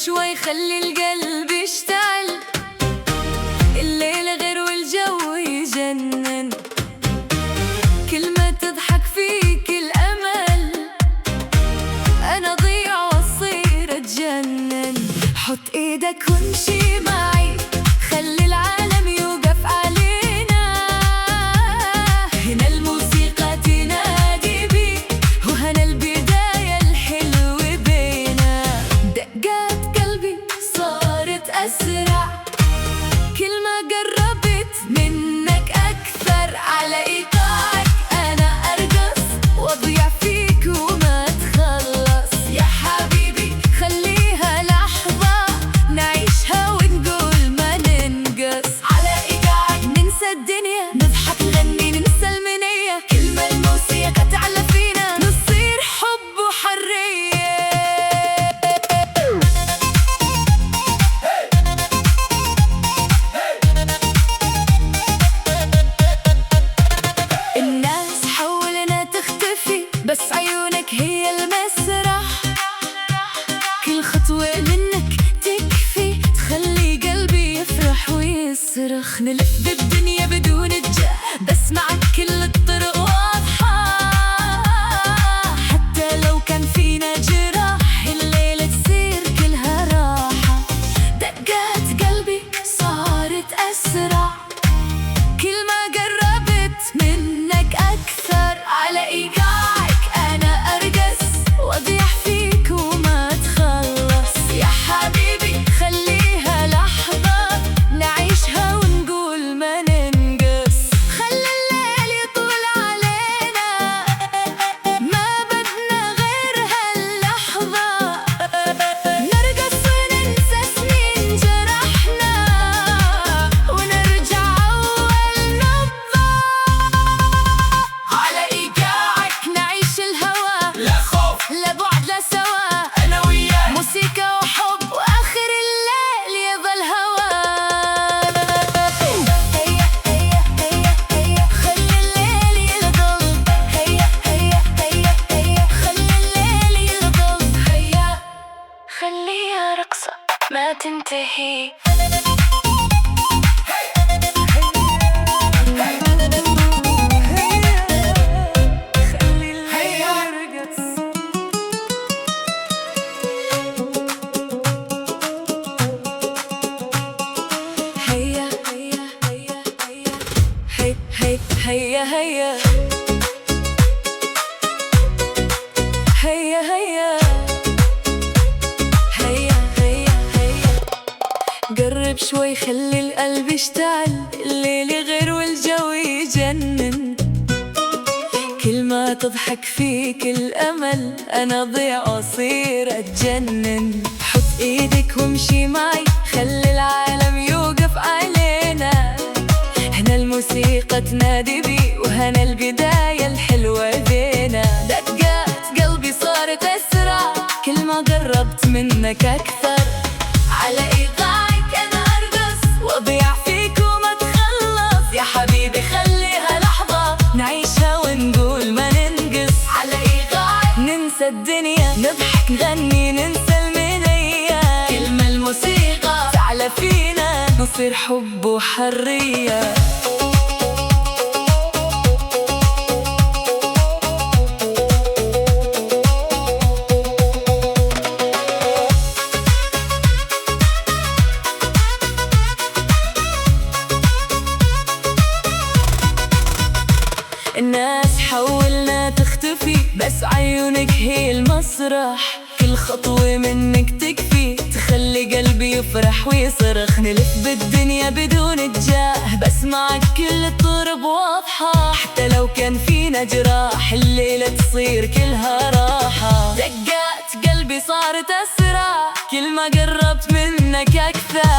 شوي خلي القلب يشتعل، الليل غير والجو يجنن، كل ما تضحك فيك الأمل أنا أضيع وأصير أتجنن. حط إيدك وامشي معي، خلي العالم يوقف علينا، هنا الموسيقى تنادي بي وهنا البداية الحلوة بينا. دقات قلبي صارت أسرع، كل ما قربت منك أكثر، على إيقاعك أنا أرقص وأضيع فيك وما تخلص. يا حبيبي خليها لحظة نعيشها ونقول ما ننقص، على إيقاعك ننسى الدنيا، نضحك نغني ننسى المنية، كل ما الموسيقى تعلى فينا نصير حب وحرية. الناس حولنا تختفي بس عيونك هي المسرح، كل خطوة منك تكفي تخلي قلبي يفرح ويصرخ. نلف بالدنيا بدون اتجاه بس معك كل الطرق واضحة، حتى لو كان فينا جراح الليلة تصير كلها راحة. دقات قلبي صارت أسرع، كل ما قربت منك أكثر، على إيقاعك أنا أرقص وأضيع فيك وما تخلص. يا حبيبي خليها لحظة نعيشها ونقول ما ننقص، خلي الليل يطول علينا ما بدنا غير هاللحظة، نرقص وننسى سنين جرحنا ونرجع أول نبضة. على إيقاعك نعيش الهوى، لا خوف لا بعد لا سوا، أنا وياك موسيقى وحب وآخر الليل يظل هوا. هيا هيا هيا هيا خلي الليل يظل، هيا هيا هيا هيا خلي الليل يظل، هيا خليها رقصة ما تنتهي. هيا هيا هيا هيا هي هي هيا هيا هيا هيا هيا هيا هيا قرب شوي خلي القلب يشتعل، الليل غير والجو يجنن، كل ما تضحك فيك الأمل أنا أضيع وأصير أتجنن. حط إيدك وامشي معي، خلي العالم يوقف علينا، هنا الموسيقى تنادي بي وهنا البداية الحلوة بينا. دقات قلبي صارت أسرع، كل ما قربت منك أكثر، على إيقاعك أنا أرقص وأضيع فيك وما تخلص. يا حبيبي خليها لحظة نعيشها ونقول ما ننقص، على إيقاعك ننسى الدنيا، نضحك نغني ننسى المنية، كل ما الموسيقى تعلى فينا نصير حب وحرية. الناس حولنا تختفي بس عيونك هي المسرح، كل خطوة منك تكفي تخلي قلبي يفرح ويصرخ. نلف بالدنيا بدون اتجاه بس معك كل الطرق واضحة، حتى لو كان فينا جراح الليلة تصير كلها راحة. دقات قلبي صارت أسرع، كل ما قربت منك أكثر،